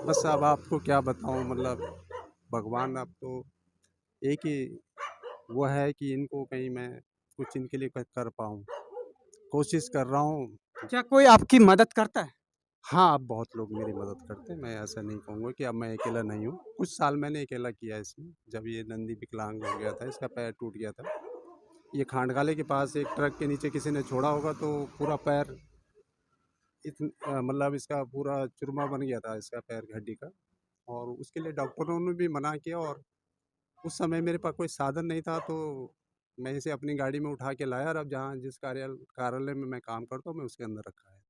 बस अब आपको क्या बताऊँ, मतलब भगवान अब तो एक ही वो है कि इनको कहीं मैं कुछ इनके लिए कर पाऊँ। कोशिश कर रहा हूँ। क्या कोई आपकी मदद करता है? हाँ, अब बहुत लोग मेरी मदद करते हैं, मैं ऐसा नहीं कहूँगा कि अब मैं अकेला नहीं हूँ। कुछ साल मैंने अकेला किया इसमें, जब ये नंदी विकलांग हो गया था, इसका पैर टूट गया था। ये खांडगाले के पास एक ट्रक के नीचे किसी ने छोड़ा होगा तो पूरा पैर मतलब इसका पूरा चूरमा बन गया था, इसका पैर हड्डी का। और उसके लिए डॉक्टरों ने भी मना किया, और उस समय मेरे पास कोई साधन नहीं था, तो मैं इसे अपनी गाड़ी में उठा के लाया, और अब जहाँ जिस कार्यालय में मैं काम करता हूँ, मैं उसके अंदर रखा है।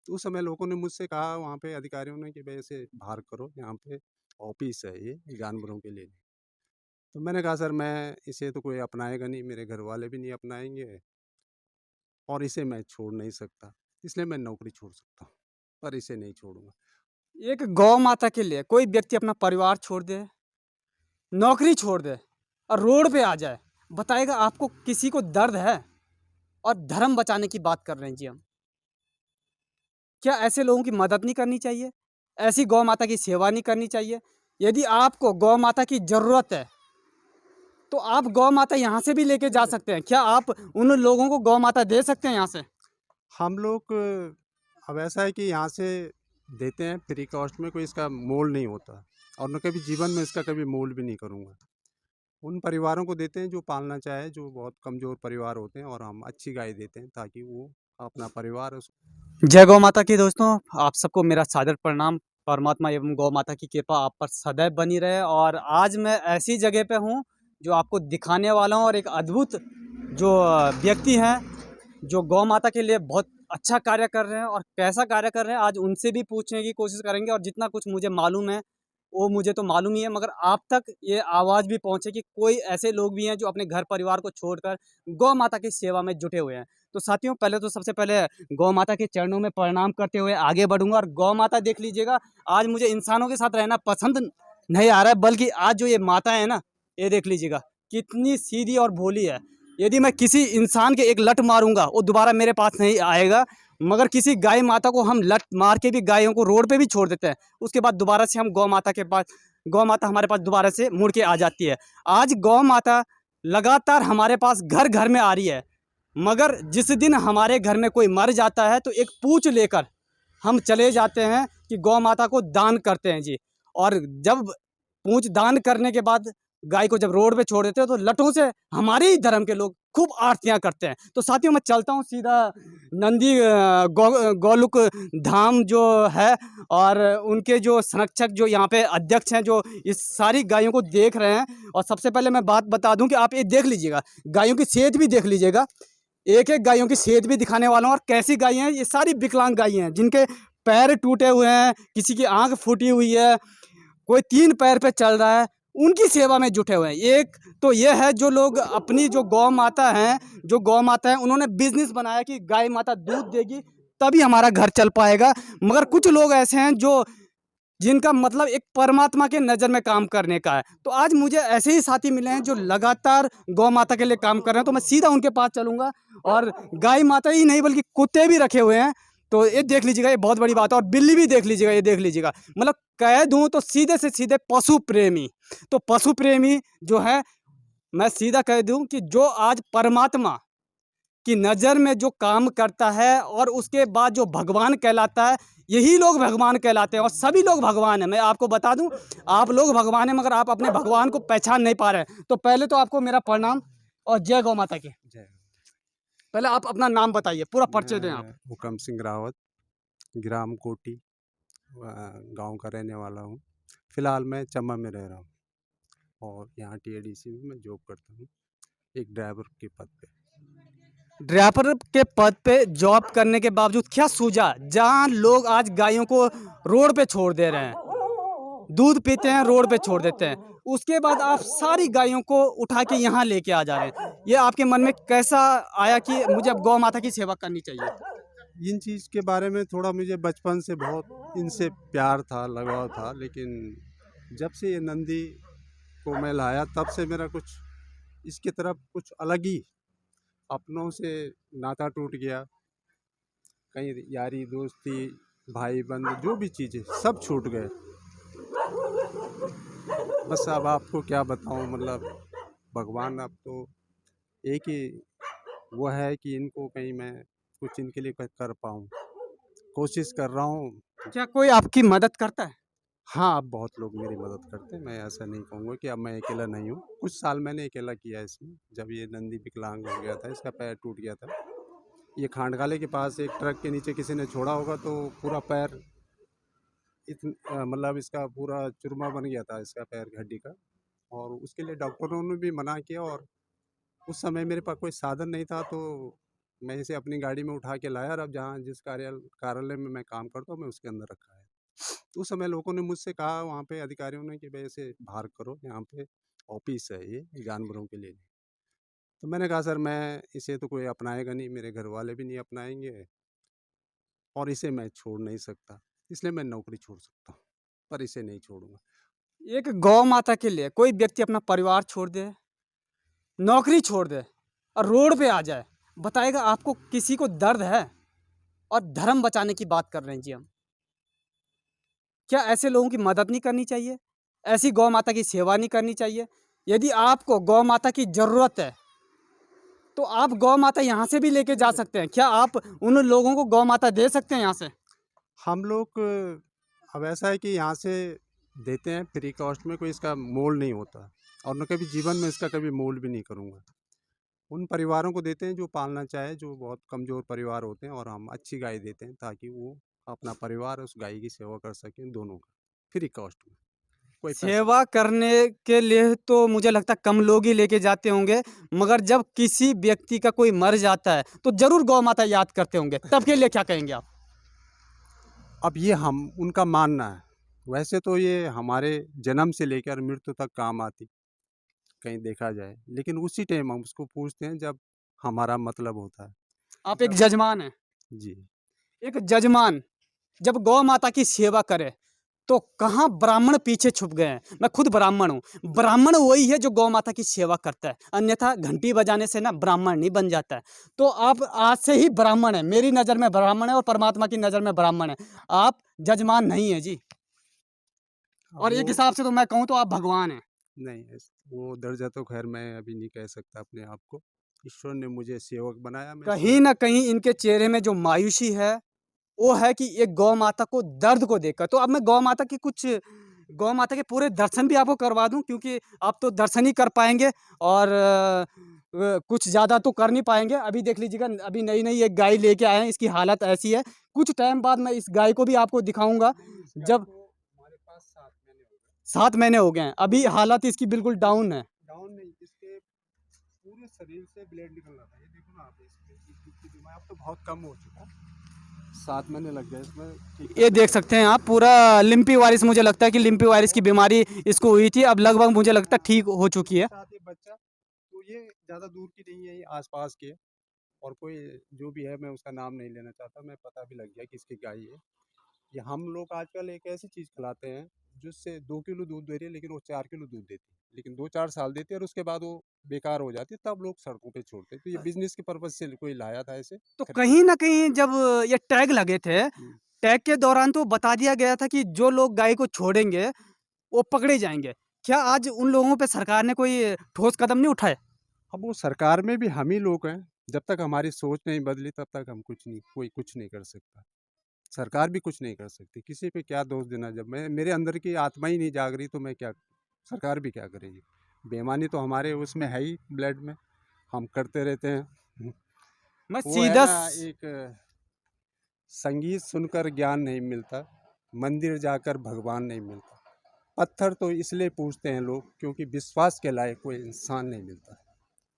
तो उस समय लोगों ने मुझसे कहा, वहाँ पे अधिकारियों ने, कि भाई इसे बाहर करो, यहाँ पे ऑफिस है ये जानवरों के लिए। तो मैंने कहा, सर मैं इसे तो कोई अपनाएगा नहीं, मेरे घर वाले भी नहीं अपनाएंगे, और इसे मैं छोड़ नहीं सकता, इसलिए मैं नौकरी छोड़ सकता हूँ, पर इसे नहीं छोड़ूंगा। एक गौ माता के लिए कोई व्यक्ति अपना परिवार छोड़ दे, नौकरी छोड़ दे और रोड पे आ जाए, बताएगा आपको किसी को दर्द है? और धर्म बचाने की बात कर रहे हैं जी हम। क्या ऐसे लोगों की मदद नहीं करनी चाहिए? ऐसी गौ माता की सेवा नहीं करनी चाहिए? यदि आपको गौ माता की ज़रूरत है, तो आप गौ माता यहाँ से भी लेके जा सकते हैं। क्या आप उन लोगों को गौ माता दे सकते हैं यहाँ से? हम लोग अब ऐसा है कि यहाँ से देते हैं फ्री कॉस्ट में, कोई इसका मोल नहीं होता, और मैं कभी जीवन में इसका कभी मोल भी नहीं करूँगा। उन परिवारों को देते हैं जो पालना चाहे, जो बहुत कमज़ोर परिवार होते हैं, और हम अच्छी गाय देते हैं ताकि वो अपना परिवार उस। जय गौ माता की दोस्तों, आप सबको मेरा सादर प्रणाम। परमात्मा एवं गौ माता की कृपा आप पर सदैव बनी रहे। और आज मैं ऐसी जगह पे हूँ जो आपको दिखाने वाला हूँ, और एक अद्भुत जो व्यक्ति हैं जो गौ माता के लिए बहुत अच्छा कार्य कर रहे हैं। और कैसा कार्य कर रहे हैं आज उनसे भी पूछने की कोशिश करेंगे। और जितना कुछ मुझे मालूम है वो मुझे तो मालूम ही है, मगर आप तक ये आवाज़ भी पहुँचे कि कोई ऐसे लोग भी हैं जो अपने घर परिवार को छोड़कर गौ माता की सेवा में जुटे हुए हैं। तो साथियों, पहले तो सबसे पहले गौ माता के चरणों में प्रणाम करते हुए आगे बढ़ूंगा। और गौ माता देख लीजिएगा, आज मुझे इंसानों के साथ रहना पसंद नहीं आ रहा है, बल्कि आज जो ये माता है ना, ये देख लीजिएगा कितनी सीधी और भोली है। यदि मैं किसी इंसान के एक लत मारूंगा वो दोबारा मेरे पास नहीं आएगा, मगर किसी गाय माता को हम लत मार के भी गायों को रोड पे भी छोड़ देते हैं, उसके बाद दोबारा से हम गौ माता के पास, गौ माता हमारे पास दोबारा से मुड़ के आ जाती है। आज गौ माता लगातार हमारे पास घर घर में आ रही है, मगर जिस दिन हमारे घर में कोई मर जाता है तो एक पूँछ लेकर हम चले जाते हैं कि गौ माता को दान करते हैं जी। और जब पूँछ दान करने के बाद गाय को जब रोड पे छोड़ देते हैं तो लटों से हमारे ही धर्म के लोग खूब आरतियाँ करते हैं। तो साथियों, मैं चलता हूँ सीधा नंदी गौलुक धाम जो है, और उनके जो संरक्षक जो यहाँ पे अध्यक्ष हैं जो इस सारी गायों को देख रहे हैं। और सबसे पहले मैं बात बता दूं कि आप ये देख लीजिएगा, गायों की सेहत भी देख लीजिएगा। एक एक गायों की सेहत भी दिखाने वाला हूँ। और कैसी गायें हैं, ये सारी विकलांग गायें हैं जिनके पैर टूटे हुए हैं, किसी की आंख फूटी हुई है, कोई 3 पैर पे चल रहा है, उनकी सेवा में जुटे हुए हैं। एक तो ये है जो लोग अपनी जो गौ माता हैं, जो गौ माता है उन्होंने बिजनेस बनाया कि गाय माता दूध देगी तभी हमारा घर चल पाएगा। मगर कुछ लोग ऐसे हैं जो जिनका मतलब एक परमात्मा के नज़र में काम करने का है। तो आज मुझे ऐसे ही साथी मिले हैं जो लगातार गौ माता के लिए काम कर रहे हैं, तो मैं सीधा उनके पास चलूँगा। और गाय माता ही नहीं बल्कि कुत्ते भी रखे हुए हैं, तो ये देख लीजिएगा, ये बहुत बड़ी बात है। और बिल्ली भी देख लीजिएगा, ये देख लीजिएगा, मतलब कह दूँ तो सीधे से सीधे पशु प्रेमी। तो पशु प्रेमी जो है, मैं सीधा कह दूँ कि जो आज परमात्मा की नज़र में जो काम करता है और उसके बाद जो भगवान कहलाता है, यही लोग भगवान कहलाते हैं। और सभी लोग भगवान हैं। मैं आपको बता दूं, आप लोग भगवान हैं, मगर आप अपने भगवान को पहचान नहीं पा रहे हैं। तो पहले तो आपको मेरा प्रणाम और जय गौ माता की। जय। पहले आप अपना नाम बताइए, पूरा परिचय दें आप। मैं हुकम सिंह रावत, ग्राम कोटी, गांव का रहने वाला हूँ। फिलहाल मैं चंबा में रह रहा हूँ, और यहाँ टीएडीसी में मैं जॉब करता हूँ, एक ड्राइवर के पद पे। ड्राइवर के पद पे जॉब करने के बावजूद क्या सूझा, जहाँ लोग आज गायों को रोड पे छोड़ दे रहे हैं, दूध पीते हैं रोड पे छोड़ देते हैं, उसके बाद आप सारी गायों को उठा के यहाँ लेके आ जा रहे हैं, ये आपके मन में कैसा आया कि मुझे अब गौ माता की सेवा करनी चाहिए? इन चीज़ के बारे में थोड़ा मुझे बचपन से बहुत इनसे प्यार था, लगाव था, लेकिन जब से ये नंदी को मैं लाया, तब से मेरा कुछ इसकी तरफ कुछ अलग ही अपनों से नाता टूट गया। कहीं यारी दोस्ती भाई बंधु जो भी चीज़ें सब छूट गए। बस अब आपको क्या बताऊँ, मतलब भगवान अब तो एक ही वो है कि इनको कहीं मैं कुछ इनके लिए कर पाऊँ। कोशिश कर रहा हूँ। क्या कोई आपकी मदद करता है? हाँ, अब बहुत लोग मेरी मदद करते हैं, मैं ऐसा नहीं कहूँगा कि अब मैं अकेला नहीं हूँ। कुछ साल मैंने अकेला किया इसमें, जब ये नंदी विकलांग हो गया था, इसका पैर टूट गया था। ये खांडगाले के पास एक ट्रक के नीचे किसी ने छोड़ा होगा तो पूरा पैर मतलब इसका पूरा चूरमा बन गया था इसका पैर की हड्डी का। और उसके लिए डॉक्टरों ने भी मना किया, और उस समय मेरे पास कोई साधन नहीं था, तो मैं इसे अपनी गाड़ी में उठा के लाया, और अब जहाँ जिस कार्यालय में मैं काम करता हूँ मैं उसके अंदर रखा है। तो उस समय लोगों ने मुझसे कहा वहाँ पे अधिकारियों ने कि भाई इसे बाहर करो, यहाँ पे ऑफिस है ये जानवरों के लिए। तो मैंने कहा सर मैं इसे तो कोई अपनाएगा नहीं, मेरे घर वाले भी नहीं अपनाएंगे, और इसे मैं छोड़ नहीं सकता, इसलिए मैं नौकरी छोड़ सकता हूँ, पर इसे नहीं छोड़ूंगा। एक गौ माता के लिए कोई व्यक्ति अपना परिवार छोड़ दे, नौकरी छोड़ दे और रोड पे आ जाए, बताएगा आपको किसी को दर्द है? और धर्म बचाने की बात कर रहे हैं जी हम। क्या ऐसे लोगों की मदद नहीं करनी चाहिए? ऐसी गौ माता की सेवा नहीं करनी चाहिए? यदि आपको गौ माता की ज़रूरत है, तो आप गौ माता यहाँ से भी लेके जा सकते हैं। क्या आप उन लोगों को गौ माता दे सकते हैं यहाँ से? हम लोग अब ऐसा है कि यहाँ से देते हैं फ्री कॉस्ट में, कोई इसका मोल नहीं होता, और न कभी जीवन में इसका कभी मोल भी नहीं करूँगा। उन परिवारों को देते हैं जो पालना चाहे, जो बहुत कमज़ोर परिवार होते हैं, और हम अच्छी गाय देते हैं ताकि वो अपना परिवार उस गाय की सेवा कर सकें, दोनों का फ्री कॉस्ट में, कोई पैसा नहीं। सेवा करने के लिए तो मुझे लगता है कम लोग ही लेके जाते होंगे, मगर जब किसी व्यक्ति का कोई मर जाता है, तो ज़रूर गौ माता याद करते होंगे। तब के लिए क्या कहेंगे आप? अब ये हम उनका मानना है, वैसे तो ये हमारे जन्म से लेकर मृत्यु तक काम आती, कहीं देखा जाए, लेकिन उसी टाइम हम उसको पूछते हैं जब हमारा मतलब होता है। आप एक जब जजमान हैं। जी। एक जजमान जब गौ माता की सेवा करे, तो कहाँ ब्राह्मण पीछे छुप गए हैं। मैं खुद ब्राह्मण हूँ। ब्राह्मण वही है जो गौ माता की सेवा करता है, अन्यथा घंटी बजाने से ना ब्राह्मण नहीं बन जाता है। तो आप आज से ही ब्राह्मण हैं, मेरी नज़र में ब्राह्मण है और परमात्मा की नज़र में ब्राह्मण है। आप जजमान नहीं है जी। अब और वो एक हिसाब से तो मैं कहूँ तो आप भगवान हैं। नहीं, वो दर्जा तो खैर मैं अभी नहीं कह सकता अपने आप को। ईश्वर ने मुझे सेवक बनाया, मैं कहीं सेवक। न कहीं इनके चेहरे में जो मायूसी है, वो है कि एक गौ माता को दर्द को देखकर। तो अब मैं गौ माता के पूरे दर्शन भी आपको करवा दूँ, क्योंकि आप तो दर्शन ही कर पाएँगे और कुछ ज़्यादा तो कर नहीं पाएँगे। अभी देख लीजिएगा, अभी नई-नई एक गाय लेके आए हैं, इसकी हालत ऐसी है। कुछ टाइम बाद मैं इस गाय को भी आपको दिखाऊँगा, नहीं, इस गाय जब को हमारे पास 7 महीने हो गए। 7 महीने हो गए हैं। अभी हालत इसकी बिल्कुल डाउन है। डाउन नहीं, इसके पूरे शरीर से ब्लड निकल रहा था, ये देखो ना आप, इसमें इसकी बीमारी अब तो बहुत कम हो चुका है। 7 महीने लग गए इसमें ठीक ये करने देख में। सकते हैं आप, पूरा लिम्पी वायरस, मुझे लगता है कि लिम्पी वायरस की बीमारी इसको हुई थी। अब लगभग मुझे लगता है हाँ, ठीक हो चुकी इसके है। साथ ये बच्चा, तो ये ज़्यादा दूर की नहीं है, ये आस-पास की है, और कोई जो भी है मैं उसका नाम नहीं लेना चाहता, मैं पता भी लग गया किसकी गाय है। ये हम लोग आजकल एक ऐसी चीज़ खिलाते हैं जिससे 2 किलो दूध दे रही है, लेकिन वो 4 किलो दूध देती है, लेकिन 2-4 साल देती है और उसके बाद वो बेकार हो जाती है, तब लोग सड़कों पे छोड़ते हैं। तो ये बिज़नेस के पर्पज़ से कोई लाया था ऐसे तो खरीद। कहीं न कहीं जब ये टैग लगे थे, हुँ। टैग के दौरान तो बता दिया गया था कि जो लोग गाय को छोड़ेंगे, वो पकड़े जाएँगे। क्या आज उन लोगों पे सरकार ने कोई ठोस कदम नहीं उठाए? अब वो सरकार में भी हम ही लोग हैं, जब तक हमारी सोच नहीं बदली तब तक हम कोई कुछ नहीं कर सकता। सरकार भी कुछ नहीं कर सकती, किसी पे क्या दोष देना, जब मैं मेरे अंदर की आत्मा ही नहीं जाग रही तो मैं क्या, सरकार भी क्या करेगी? बेईमानी तो हमारे उसमें है ही ब्लड में, हम करते रहते हैं। मैं वो है सीधा ना, स एक संगीत सुनकर ज्ञान नहीं मिलता, मंदिर जाकर भगवान नहीं मिलता। पत्थर तो इसलिए पूजते हैं लोग क्योंकि विश्वास के लायक कोई इंसान नहीं मिलता।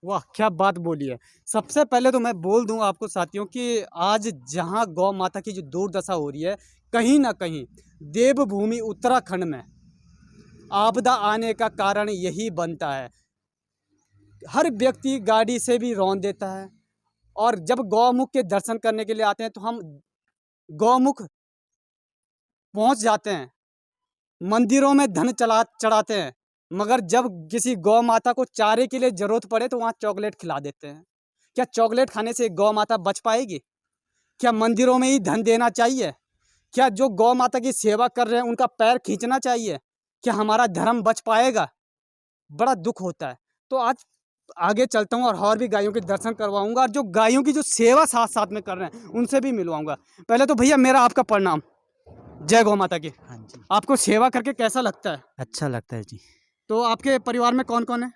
वाह! क्या बात बोली है। सबसे पहले तो मैं बोल दूँ आपको साथियों कि आज जहाँ गौ माता की जो दुर्दशा हो रही है, कहीं न कहीं देवभूमि उत्तराखंड में आपदा आने का कारण यही बनता है। हर व्यक्ति गाड़ी से भी रौंद देता है, और जब गौमुख के दर्शन करने के लिए आते हैं तो हम गौमुख पहुंच जाते हैं, मंदिरों में धन चला चढ़ाते हैं, मगर जब किसी गौ माता को चारे के लिए जरूरत पड़े तो वहाँ चॉकलेट खिला देते हैं। क्या चॉकलेट खाने से गौ माता बच पाएगी? क्या मंदिरों में ही धन देना चाहिए? क्या जो गौ माता की सेवा कर रहे हैं उनका पैर खींचना चाहिए? क्या हमारा धर्म बच पाएगा? बड़ा दुख होता है। तो आज आगे चलता हूँ और भी गायों के दर्शन करवाऊँगा और जो गायों की जो सेवा साथ-साथ में कर रहे हैं, उनसे भी मिलवाऊँगा। पहले तो भैया मेरा आपका प्रणाम। जय गौ माता की। हाँ जी, आपको सेवा करके कैसा लगता है? अच्छा लगता है जी। तो आपके परिवार में कौन-कौन है?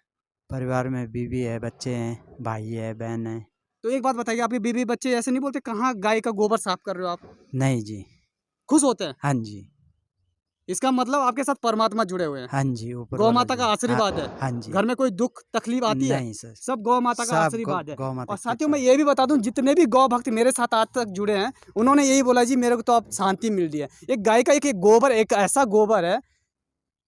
परिवार में बीवी है, बच्चे हैं, भाई है, बहन है। तो एक बात बताइए, आपके बीवी बच्चे ऐसे नहीं बोलते कहाँ गाय का गोबर साफ कर रहे हो आप? नहीं जी। खुश होते हैं? हाँ जी, इसका मतलब आपके साथ परमात्मा जुड़े हुए हैं। हाँ जी, ऊपर गौ वाला माता जो का हाँ, आशीर्वाद है। हाँ जी। घर में कोई दुख तकलीफ आती है, नहीं सर, सब गौ माता का सब आशीर्वाद है। गौ माता और की साथियों कृपा मैं है। ये भी बता दूं, जितने भी गौ भक्त मेरे साथ आज तक जुड़े हैं, उन्होंने यही बोला जी मेरे को तो अब शांति मिल रही है। एक गाय का एक गोबर, एक ऐसा गोबर है।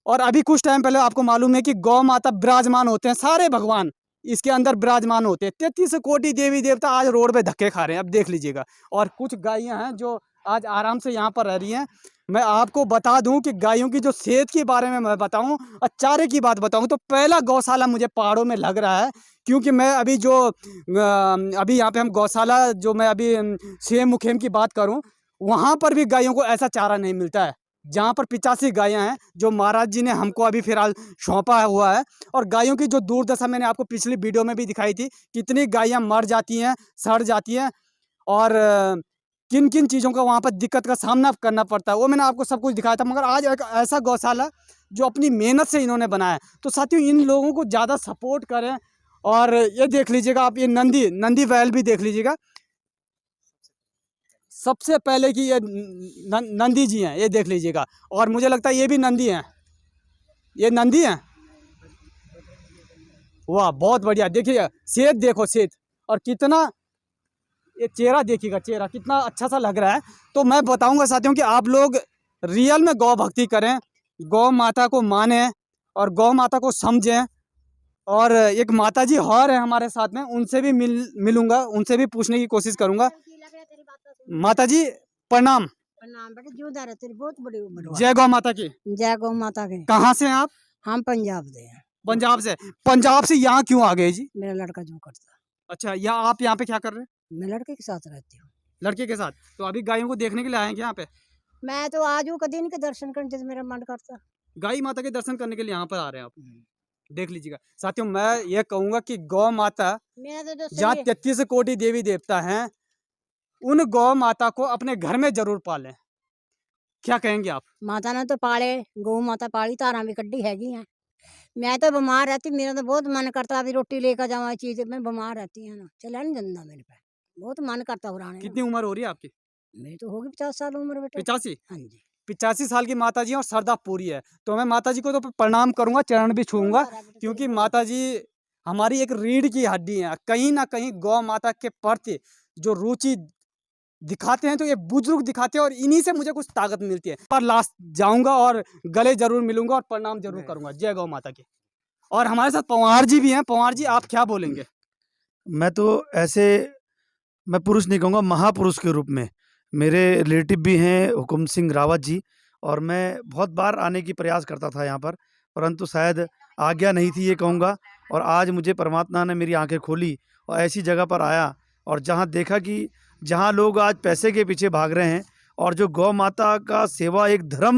और अभी कुछ टाइम पहले आपको मालूम है कि गौ माता विराजमान होते हैं, सारे भगवान इसके अंदर विराजमान होते हैं। 33 कोटि देवी देवता आज रोड पे धक्के खा रहे हैं, अब देख लीजिएगा। और कुछ गायें हैं जो आज आराम से यहाँ पर रह रही हैं। मैं आपको बता दूं कि गायों की जो सेहत के बारे में मैं बताऊं और चारे की बात बताऊं, तो पहला गौशाला मुझे पहाड़ों में लग रहा है। क्योंकि मैं अभी जो अभी यहाँ पे हम गौशाला जो मैं अभी सेम मुखेम की बात करूँ, वहाँ पर भी गायों को ऐसा चारा नहीं मिलता है जहाँ पर 85 गायें हैं जो महाराज जी ने हमको अभी फिलहाल सौंपा हुआ है। और गायों की जो दुर्दशा मैंने आपको पिछली वीडियो में भी दिखाई थी, कितनी गायें मर जाती हैं, सड़ जाती हैं और किन किन चीज़ों का वहाँ पर दिक्कत का सामना करना पड़ता है, वो मैंने आपको सब कुछ दिखाया था। मगर आज एक ऐसा गौशाला जो अपनी मेहनत से इन्होंने बनाया है, तो साथियों इन लोगों को ज़्यादा सपोर्ट करें। और ये देख लीजिएगा आप, ये नंदी बैल भी देख लीजिएगा। सबसे पहले की ये नंदी जी हैं, ये देख लीजिएगा। और मुझे लगता है ये भी नंदी हैं, ये नंदी हैं। वाह बहुत बढ़िया, देखिए सेहत देखो, सेहत और कितना, ये चेहरा देखिएगा, चेहरा कितना अच्छा सा लग रहा है। तो मैं बताऊंगा साथियों कि आप लोग रियल में गौ भक्ति करें, गौ माता को माने और गौ माता को समझें। और एक माता जी और है हमारे साथ में, उनसे भी मिलूंगा, उनसे भी पूछने की कोशिश करूंगा। माता जी प्रणाम। प्रणाम बेटा, जीवदार है, तेरी बहुत बड़ी उम्र हुआ। जय गौ माता की। जय गौ माता के। कहाँ से हैं आप? हम पंजाब से हैं। पंजाब से। पंजाब से यहाँ क्यों आ गए जी? मेरा लड़का जो करता, अच्छा, या आप यहाँ पे क्या कर रहे हैं? मैं लड़के के साथ रहती हूँ। लड़के के साथ। तो अभी गायों को देखने के लिए आए हैं क्या यहाँ पे? मैं तो आज हूँ कदी इनके दर्शन करने से मेरा मन करता। गाय माता के दर्शन करने के लिए यहाँ पर आ रहे हैं आप? देख लीजिएगा साथियों, मैं ये कहूंगा कि गौ माता मेरा तो जहाँ सही है। 33 कोटि देवी देवता हैं, उन गौ माता को अपने घर में जरूर पालें। क्या कहेंगे आप? माता ने तो पाले, गौ माता पाली, तारा भी कड्डी हैगी हैं। मैं तो बीमार रहती, मेरा तो बहुत मन करता अभी रोटी लेकर जाऊँ चीज, मैं बीमार रहती है ना, चला नहीं जाता मेरे पे, बहुत मन करता हो रहा है। कितनी उम्र हो रही है आपकी? मेरी तो होगी 50 साल उम्र बेटा। 85? हाँ जी। 85 साल की माता जी और श्रद्धा पूरी है। तो मैं माता जी को तो प्रणाम करूंगा, चरण भी छूऊंगा, क्योंकि माता जी हमारी एक रीढ़ की हड्डी है। कहीं ना कहीं गौ माता के प्रति जो रुचि दिखाते हैं, तो ये बुजुर्ग दिखाते हैं और इन्हीं से मुझे कुछ ताकत मिलती है। पर लास्ट जाऊंगा और गले जरूर मिलूंगा और प्रणाम जरूर करूंगा। जय गौ माता की। और हमारे साथ पंवार जी भी हैं। पंवार जी आप क्या बोलेंगे? मैं तो ऐसे, मैं पुरुष नहीं कहूँगा, महापुरुष के रूप में मेरे रिलेटिव भी हैं हुकुम सिंह रावत जी, और मैं बहुत बार आने की प्रयास करता था यहाँ पर, परंतु शायद आज्ञा नहीं थी ये कहूँगा। और आज मुझे परमात्मा ने मेरी आंखें खोली और ऐसी जगह पर आया, और जहाँ देखा कि जहाँ लोग आज पैसे के पीछे भाग रहे हैं, और जो गौ माता का सेवा एक धर्म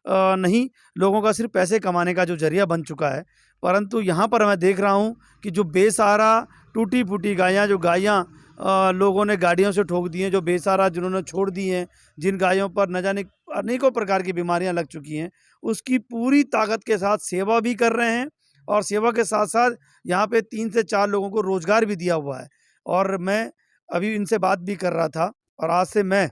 नहीं, लोगों का सिर्फ पैसे कमाने का जो जरिया बन चुका है, परंतु यहाँ पर मैं देख रहा हूँ कि जो बेसहारा टूटी फूटी गायें, जो गायें लोगों ने गाड़ियों से ठोक दी हैं, जो बेसहारा जिन्होंने छोड़ दी हैं, जिन गायों पर न जाने अनेकों प्रकार की बीमारियां लग चुकी हैं, उसकी पूरी ताकत के साथ सेवा भी कर रहे हैं। और सेवा के साथ साथ यहाँ पे 3 से 4 लोगों को रोजगार भी दिया हुआ है। और मैं अभी इनसे बात भी कर रहा था, और आज से मैं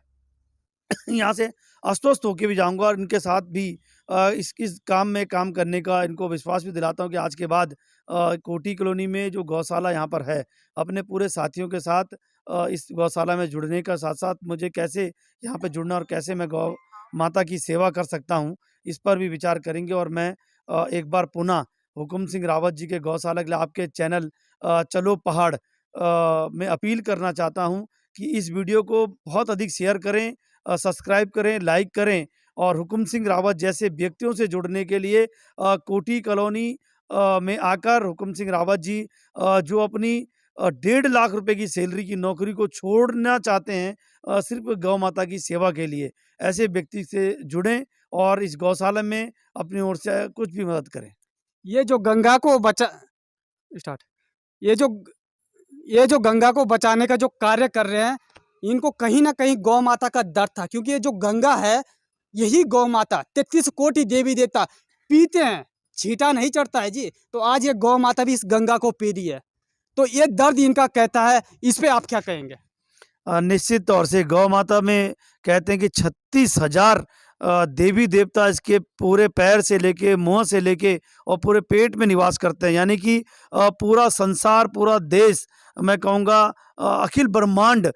यहाँ से अस्वस्थ होके भी जाऊंगा, और इनके साथ भी इस काम में काम करने का इनको विश्वास भी दिलाता हूँ कि आज के बाद कोटी कॉलोनी में जो गौशाला यहाँ पर है, अपने पूरे साथियों के साथ इस गौशाला में जुड़ने का साथ साथ मुझे कैसे यहाँ पे जुड़ना और कैसे मैं गौ माता की सेवा कर सकता हूँ, इस पर भी विचार करेंगे। और मैं एक बार पुनः हुकुम सिंह रावत जी के गौशाला के लिए आपके चैनल चलो पहाड़ में अपील करना चाहता हूँ कि इस वीडियो को बहुत अधिक शेयर करें, सब्सक्राइब करें, लाइक करें, और हुकुम सिंह रावत जैसे व्यक्तियों से जुड़ने के लिए कोटी कॉलोनी में आकर हुकुम सिंह रावत जी जो अपनी 1.5 लाख रुपए की सैलरी की नौकरी को छोड़ना चाहते हैं, सिर्फ गौ माता की सेवा के लिए। ऐसे व्यक्ति से जुड़ें और इस गौशाला में अपनी ओर से कुछ भी मदद करें। ये जो गंगा को बचा स्टार्ट ये जो ये जो गंगा को बचाने का जो कार्य कर रहे हैं, इनको कहीं ना कहीं गौ माता का दर्द था, क्योंकि ये जो गंगा है, यही गौ माता 33 कोटि देवी देवता पीते हैं, छींटा नहीं चढ़ता है जी। तो आज ये गौ माता भी इस गंगा को पी रही है, तो ये दर्द इनका कहता है। इस पे आप क्या कहेंगे? निश्चित तौर से गौ माता में कहते हैं कि 36,000 देवी देवता इसके पूरे पैर से लेके, मुँह से लेके और पूरे पेट में निवास करते हैं। यानी कि पूरा संसार, पूरा देश, मैं कहूँगा अखिल ब्रह्मांड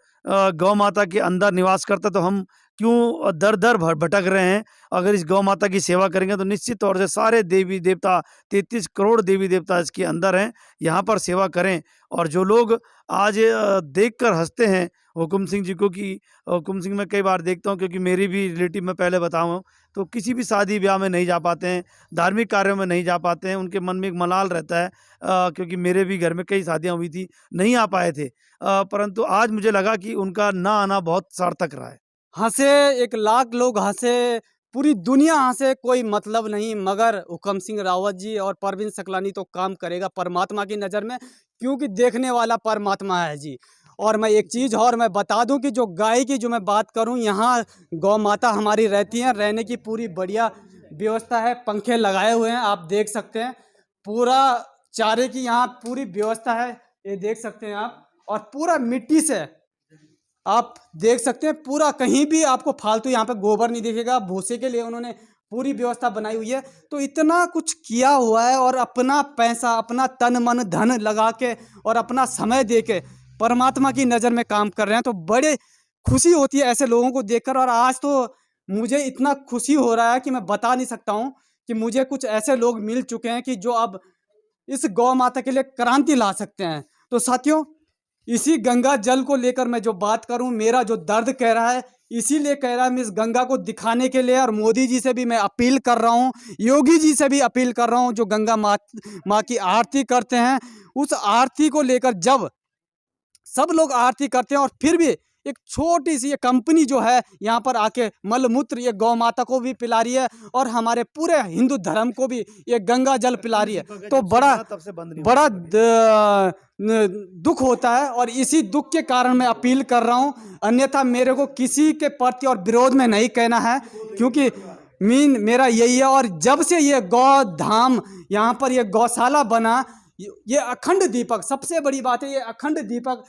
गौ माता के अंदर निवास करता है। तो हम क्यों दर-दर भटक रहे हैं? अगर इस गौ माता की सेवा करेंगे तो निश्चित तौर से सारे देवी देवता, 33 करोड़ देवी देवता इसके अंदर हैं, यहाँ पर सेवा करें। और जो लोग आज देखकर हँसते हैं हुकुम सिंह जी को, कि हुकुम सिंह मैं कई बार देखता हूँ, क्योंकि मेरी भी रिलेटिव मैं पहले बताऊँ तो किसी भी शादी ब्याह में नहीं जा पाते हैं, धार्मिक कार्यों में नहीं जा पाते हैं, उनके मन में एक मलाल रहता है। क्योंकि मेरे भी घर में कई शादियाँ हुई थी, नहीं आ पाए थे। परंतु आज मुझे लगा कि उनका ना आना बहुत सार्थक रहा है। हंसे 1 लाख लोग हंसे, पूरी दुनिया हंसे, कोई मतलब नहीं, मगर हुकम सिंह रावत जी और परवीन सकलानी तो काम करेगा परमात्मा की नज़र में, क्योंकि देखने वाला परमात्मा है जी। और मैं एक चीज़ और मैं बता दूं कि जो गाय की जो मैं बात करूं, यहाँ गौ माता हमारी रहती हैं, रहने की पूरी बढ़िया व्यवस्था है, पंखे लगाए हुए हैं, आप देख सकते हैं, पूरा चारे की यहाँ पूरी व्यवस्था है, ये देख सकते हैं आप। और पूरा मिट्टी से आप देख सकते हैं, पूरा कहीं भी आपको फालतू यहाँ पे गोबर नहीं दिखेगा। भूसे के लिए उन्होंने पूरी व्यवस्था बनाई हुई है। तो इतना कुछ किया हुआ है, और अपना पैसा, अपना तन मन धन लगा के और अपना समय दे के परमात्मा की नज़र में काम कर रहे हैं। तो बड़े खुशी होती है ऐसे लोगों को देखकर। और आज तो मुझे इतना खुशी हो रहा है कि मैं बता नहीं सकता हूँ, कि मुझे कुछ ऐसे लोग मिल चुके हैं कि जो अब इस गौ माता के लिए क्रांति ला सकते हैं। तो साथियों, इसी गंगा जल को लेकर मैं जो बात करूं, मेरा जो दर्द कह रहा है, इसीलिए कह रहा है मैं इस गंगा को दिखाने के लिए। और मोदी जी से भी मैं अपील कर रहा हूं, योगी जी से भी अपील कर रहा हूं, जो गंगा माँ की आरती करते हैं, उस आरती को लेकर जब सब लोग आरती करते हैं और फिर भी एक छोटी सी ये कंपनी जो है यहाँ पर आके मलमूत्र ये गौ माता को भी पिला रही है, और हमारे पूरे हिंदू धर्म को भी ये गंगा जल पिला रही है। तो बड़ा दुख होता है, और इसी दुख के कारण मैं अपील कर रहा हूँ। अन्यथा मेरे को किसी के प्रति और विरोध में नहीं कहना है, क्योंकि मेरा यही है। और जब से ये गौ धाम यहाँ पर ये गौशाला बना, ये अखंड दीपक, सबसे बड़ी बात है, ये अखंड दीपक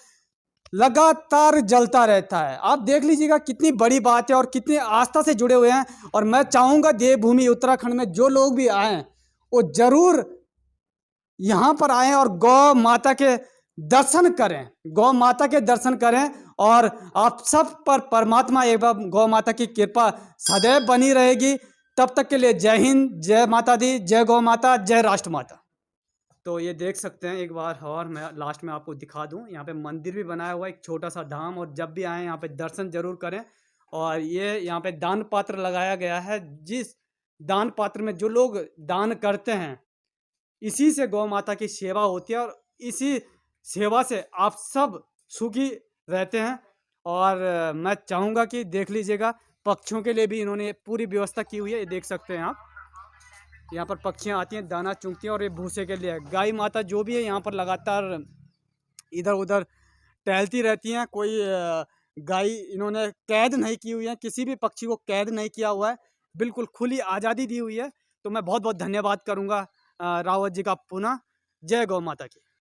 लगातार जलता रहता है। आप देख लीजिएगा कितनी बड़ी बात है, और कितनी आस्था से जुड़े हुए हैं। और मैं चाहूँगा देवभूमि उत्तराखंड में जो लोग भी आएँ, वो जरूर यहाँ पर आएँ और गौ माता के दर्शन करें, गौ माता के दर्शन करें। और आप सब पर परमात्मा एवं गौ माता की कृपा सदैव बनी रहेगी। तब तक के लिए जय हिंद, जय माता दी, जय गौ माता, जय राष्ट्र माता। तो ये देख सकते हैं, एक बार और मैं लास्ट में आपको दिखा दूं, यहाँ पे मंदिर भी बनाया हुआ है, एक छोटा सा धाम। और जब भी आएँ यहाँ पे दर्शन जरूर करें। और ये यहाँ पे दान पात्र लगाया गया है, जिस दान पात्र में जो लोग दान करते हैं, इसी से गौ माता की सेवा होती है, और इसी सेवा से आप सब सुखी रहते हैं। और मैं चाहूँगा कि देख लीजिएगा, पक्षियों के लिए भी इन्होंने पूरी व्यवस्था की हुई है, ये देख सकते हैं आप। यहाँ पर पक्षियाँ आती हैं, दाना चुगती हैं, और ये भूसे के लिए गाय माता जो भी है यहाँ पर लगातार इधर उधर टहलती रहती हैं। कोई गाय इन्होंने कैद नहीं की हुई है, किसी भी पक्षी को कैद नहीं किया हुआ है, बिल्कुल खुली आज़ादी दी हुई है। तो मैं बहुत बहुत धन्यवाद करूँगा रावत जी का पुनः। जय गौ माता की।